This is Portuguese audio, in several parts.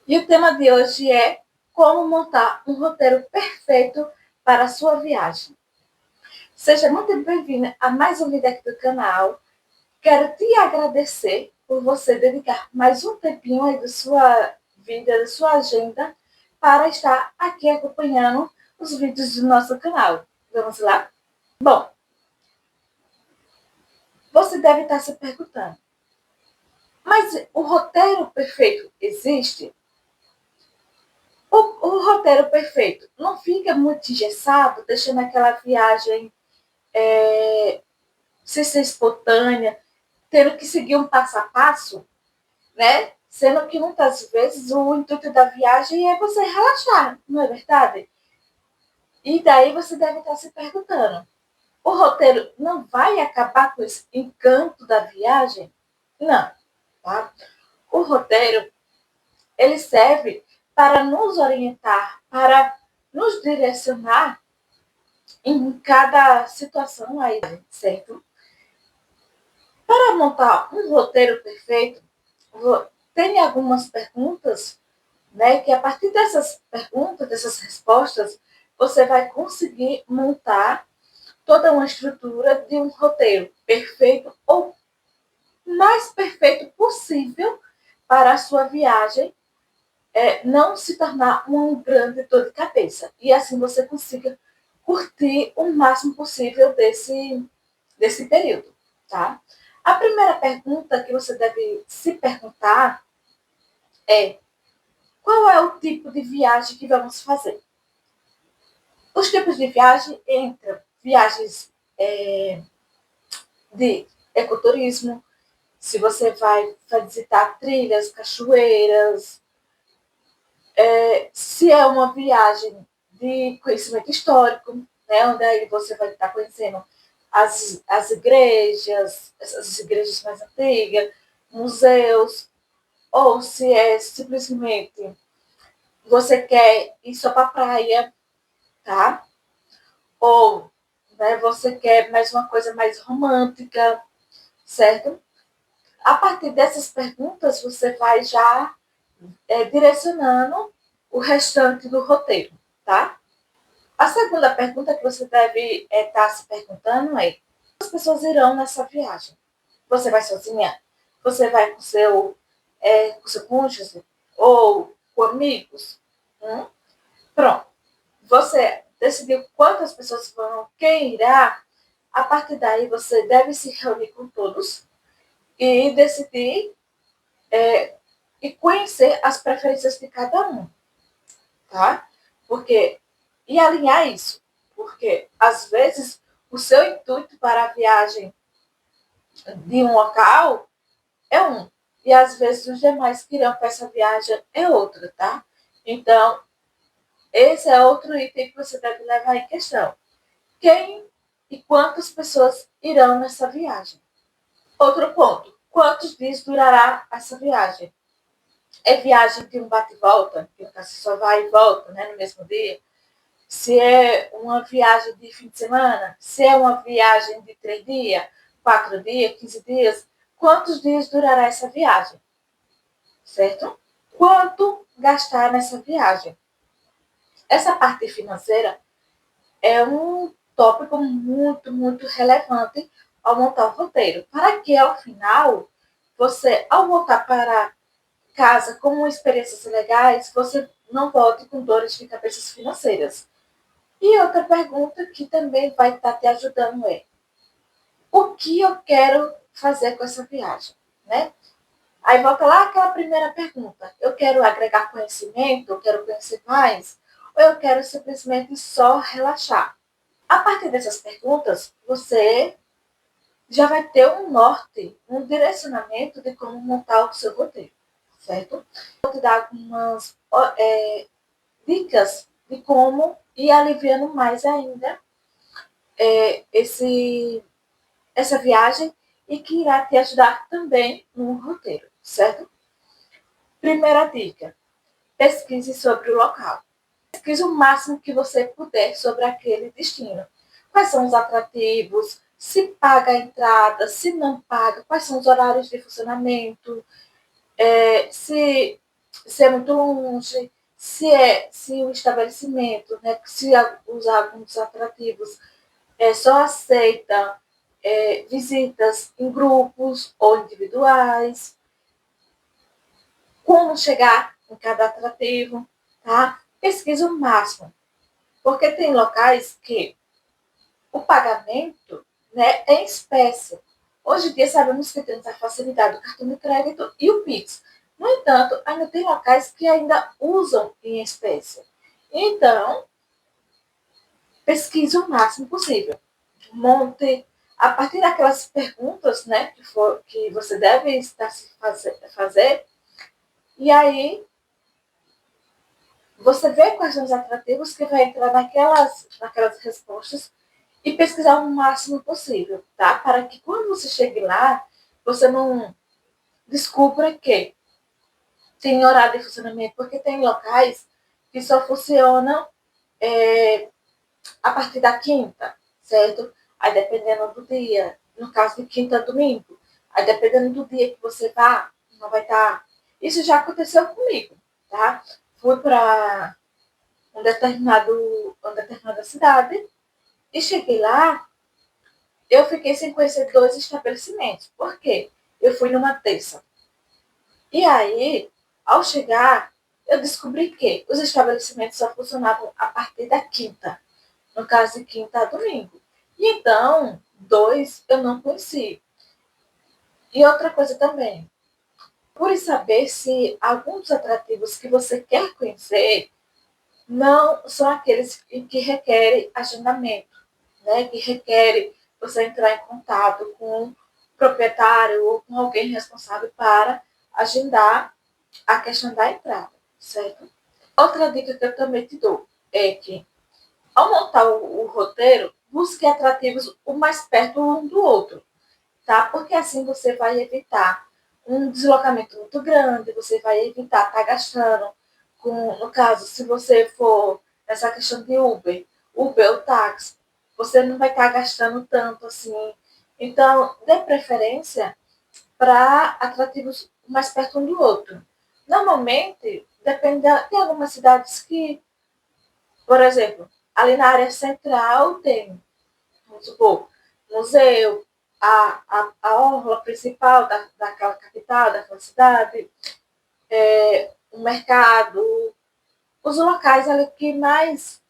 E o tema de hoje é como montar um roteiro perfeito para a sua viagem. Seja muito bem-vinda a mais um vídeo aqui do canal. Quero te agradecer por você dedicar mais um tempinho aí da sua vida, da sua agenda, para estar aqui acompanhando os vídeos do nosso canal. Vamos lá? Bom, você deve estar se perguntando, mas o roteiro perfeito existe? O roteiro perfeito não fica muito engessado, deixando aquela viagem sem ser espontânea, tendo que seguir um passo a passo, né? Sendo que muitas vezes o intuito da viagem é você relaxar, não é verdade? E daí você deve estar se perguntando: o roteiro não vai acabar com esse encanto da viagem? Não, tá? O roteiro ele serve para nos orientar, para nos direcionar em cada situação aí, certo? Para montar um roteiro perfeito, tem algumas perguntas, né, que a partir dessas perguntas, dessas respostas, você vai conseguir montar toda uma estrutura de um roteiro perfeito ou mais perfeito possível para a sua viagem, não se tornar um grande dor de cabeça. E assim você consiga curtir o máximo possível desse período, tá? A primeira pergunta que você deve se perguntar é: qual é o tipo de viagem que vamos fazer? Os tipos de viagem entram viagens de ecoturismo, se você vai visitar trilhas, cachoeiras, se é uma viagem de conhecimento histórico, né, onde aí você vai estar conhecendo as igrejas, essas igrejas mais antigas, museus, ou se é simplesmente você quer ir só para a praia, tá? Ou né, você quer mais uma coisa mais romântica, certo? A partir dessas perguntas, você vai já direcionando o restante do roteiro, tá? A segunda pergunta que você deve estar se perguntando é: quantas pessoas irão nessa viagem? Você vai sozinha? Você vai com seu cônjuge? Ou com amigos? Pronto. Você decidiu quantas pessoas vão, quem irá, a partir daí você deve se reunir com todos e decidir e conhecer as preferências de cada um, tá? Porque, e alinhar isso, porque às vezes o seu intuito para a viagem de um local é um, e às vezes os demais que irão para essa viagem é outro, tá? Então, esse é outro item que você deve levar em questão. Quem e quantas pessoas irão nessa viagem? Outro ponto: quantos dias durará essa viagem? É viagem de um bate e volta, que você só vai e volta, né, no mesmo dia? Se é uma viagem de fim de semana? Se é uma viagem de 3 dias, 4 dias, 15 dias? Quantos dias durará essa viagem? Certo? Quanto gastar nessa viagem? Essa parte financeira é um tópico muito, muito relevante ao montar o roteiro, para que ao final você, ao voltar para casa com experiências legais, você não volte com dores de cabeça financeiras. E outra pergunta que também vai estar te ajudando é: o que eu quero fazer com essa viagem, né? Aí volta lá aquela primeira pergunta: eu quero agregar conhecimento, eu quero conhecer mais, ou eu quero simplesmente só relaxar? A partir dessas perguntas, você já vai ter um norte, um direcionamento de como montar o seu roteiro, certo? Vou te dar algumas dicas de como ir aliviando mais ainda essa viagem e que irá te ajudar também no roteiro, certo? Primeira dica: pesquise sobre o local. Pesquise o máximo que você puder sobre aquele destino. Quais são os atrativos, se paga a entrada, se não paga, quais são os horários de funcionamento, se se é muito longe, se o estabelecimento, né, se os alguns atrativos só aceita visitas em grupos ou individuais, como chegar em cada atrativo, tá? Pesquisa o máximo, porque tem locais que o pagamento, né, é em espécie. Hoje em dia sabemos que temos a facilidade do cartão de crédito e o Pix. No entanto, ainda tem locais que ainda usam em espécie. Então, pesquise o máximo possível. Monte a partir daquelas perguntas, né, que você deve estar se fazer, e aí você vê quais são os atrativos que vai entrar naquelas respostas e pesquisar o máximo possível, tá? Para que quando você chegue lá, você não descubra que tem horário de funcionamento, porque tem locais que só funcionam é, a partir da quinta, certo? Aí dependendo do dia, no caso de quinta a domingo, aí dependendo do dia que você vá, não vai estar. Isso já aconteceu comigo, tá? Fui para uma determinada cidade e cheguei lá, eu fiquei sem conhecer 2 estabelecimentos. Por quê? Eu fui numa terça. E aí, ao chegar, eu descobri que os estabelecimentos só funcionavam a partir da quinta. No caso de quinta a domingo. E então, 2 eu não conheci. E outra coisa também, procure saber se alguns atrativos que você quer conhecer não são aqueles que requerem agendamento, né? Que requerem você entrar em contato com o proprietário ou com alguém responsável para agendar a questão da entrada, certo? Outra dica que eu também te dou é que, ao montar o roteiro, busque atrativos o mais perto um do outro, tá? Porque assim você vai evitar um deslocamento muito grande, você vai evitar estar gastando no caso, se você for nessa questão de Uber ou táxi, você não vai estar gastando tanto assim. Então, dê preferência para atrativos mais perto um do outro. Normalmente, depende tem algumas cidades que, por exemplo, ali na área central tem, vamos supor, museu, a orla principal daquela capital, daquela cidade, o mercado, os locais ali que mais,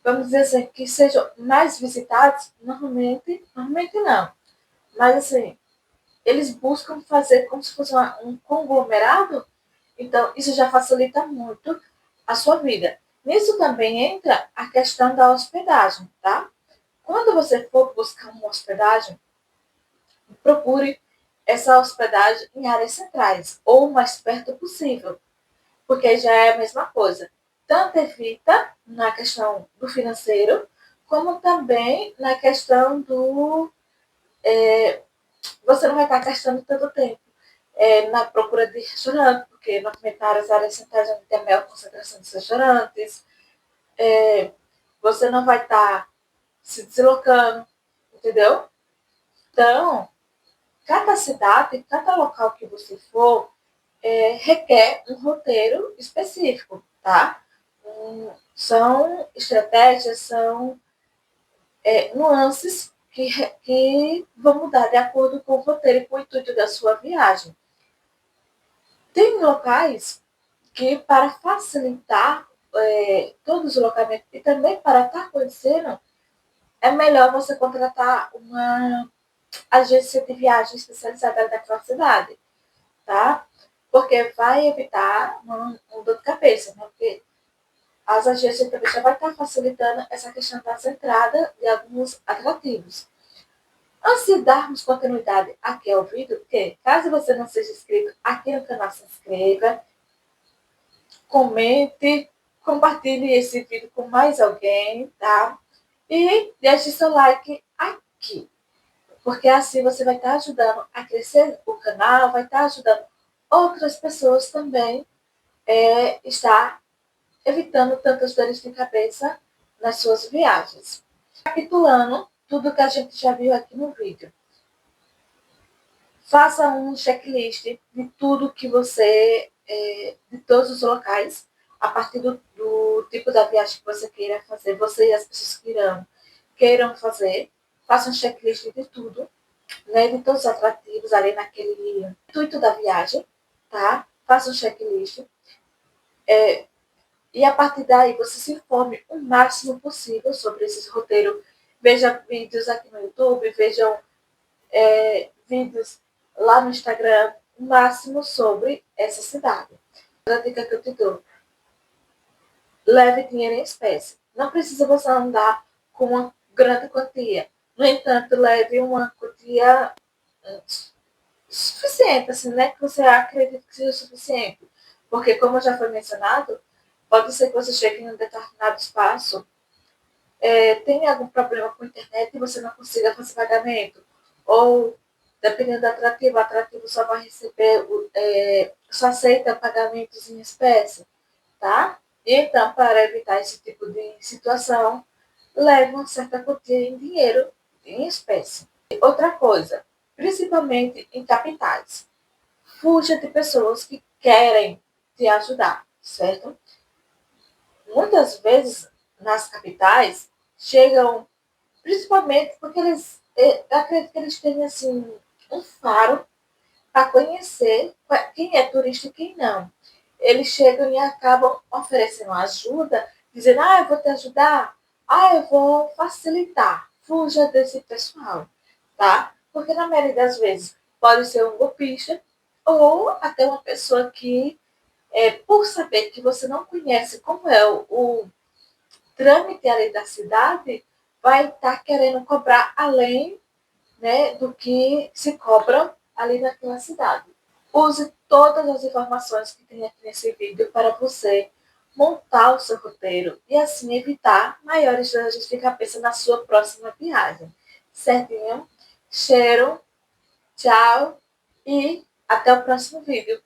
vamos dizer assim, que sejam mais visitados, normalmente não. Mas assim, eles buscam fazer como se fosse um conglomerado, então isso já facilita muito a sua vida. Nisso também entra a questão da hospedagem, tá? Quando você for buscar uma hospedagem, procure essa hospedagem em áreas centrais ou o mais perto possível, porque já é a mesma coisa. Tanto evita na questão do financeiro, como também na questão do. Você não vai estar gastando tanto tempo na procura de restaurante, porque normalmente nas áreas centrais onde tem a maior concentração de restaurantes, você não vai estar se deslocando, entendeu? Então, cada cidade, cada local que você for, requer um roteiro específico, tá? São estratégias, são nuances que vão mudar de acordo com o roteiro e com o intuito da sua viagem. Tem locais que, para facilitar todo o deslocamento e também para estar conhecendo, é melhor você contratar uma agência de viagem especializada daquela cidade, tá? Porque vai evitar um dor de cabeça, né? Porque as agências também já vai estar facilitando essa questão das entradas de alguns atrativos. Antes de darmos continuidade aqui ao vídeo, que caso você não seja inscrito aqui no canal, se inscreva, comente, compartilhe esse vídeo com mais alguém, tá? E deixe seu like aqui, porque assim você vai estar ajudando a crescer o canal, vai estar ajudando outras pessoas também estar evitando tantas dores de cabeça nas suas viagens. Recapitulando tudo que a gente já viu aqui no vídeo. Faça um checklist de tudo que você de todos os locais, a partir do tipo da viagem que você queira fazer, você e as pessoas que queiram fazer, faça um checklist de tudo, né, de todos os atrativos ali naquele intuito da viagem, tá? Faça um checklist. E a partir daí você se informe o máximo possível sobre esses roteiros. Veja vídeos aqui no YouTube, vejam vídeos lá no Instagram, o máximo sobre essa cidade. A dica que eu te dou: leve dinheiro em espécie. Não precisa você andar com uma grande quantia. No entanto, leve uma quantia suficiente, assim, né? Que você acredita que seja suficiente. Porque, como já foi mencionado, pode ser que você chegue em um determinado espaço, tem algum problema com a internet e você não consiga fazer pagamento. Ou, dependendo do atrativo, o atrativo só vai receber, só aceita pagamentos em espécie, tá? E então, para evitar esse tipo de situação, leve uma certa quantia em dinheiro, em espécie. Outra coisa, principalmente em capitais, fuja de pessoas que querem te ajudar, certo? Muitas vezes, nas capitais, chegam, principalmente porque eu acredito que eles têm, assim, um faro para conhecer quem é turista e quem não. Eles chegam e acabam oferecendo ajuda, dizendo, eu vou te ajudar, eu vou facilitar. Fuja desse pessoal, tá? Porque na maioria das vezes pode ser um golpista ou até uma pessoa que, por saber que você não conhece como é o trâmite ali da cidade, vai estar querendo cobrar além, né, do que se cobra ali naquela cidade. Use todas as informações que tem aqui nesse vídeo para você montar o seu roteiro e assim evitar maiores dores de cabeça na sua próxima viagem. Certinho? Cheiro, tchau e até o próximo vídeo.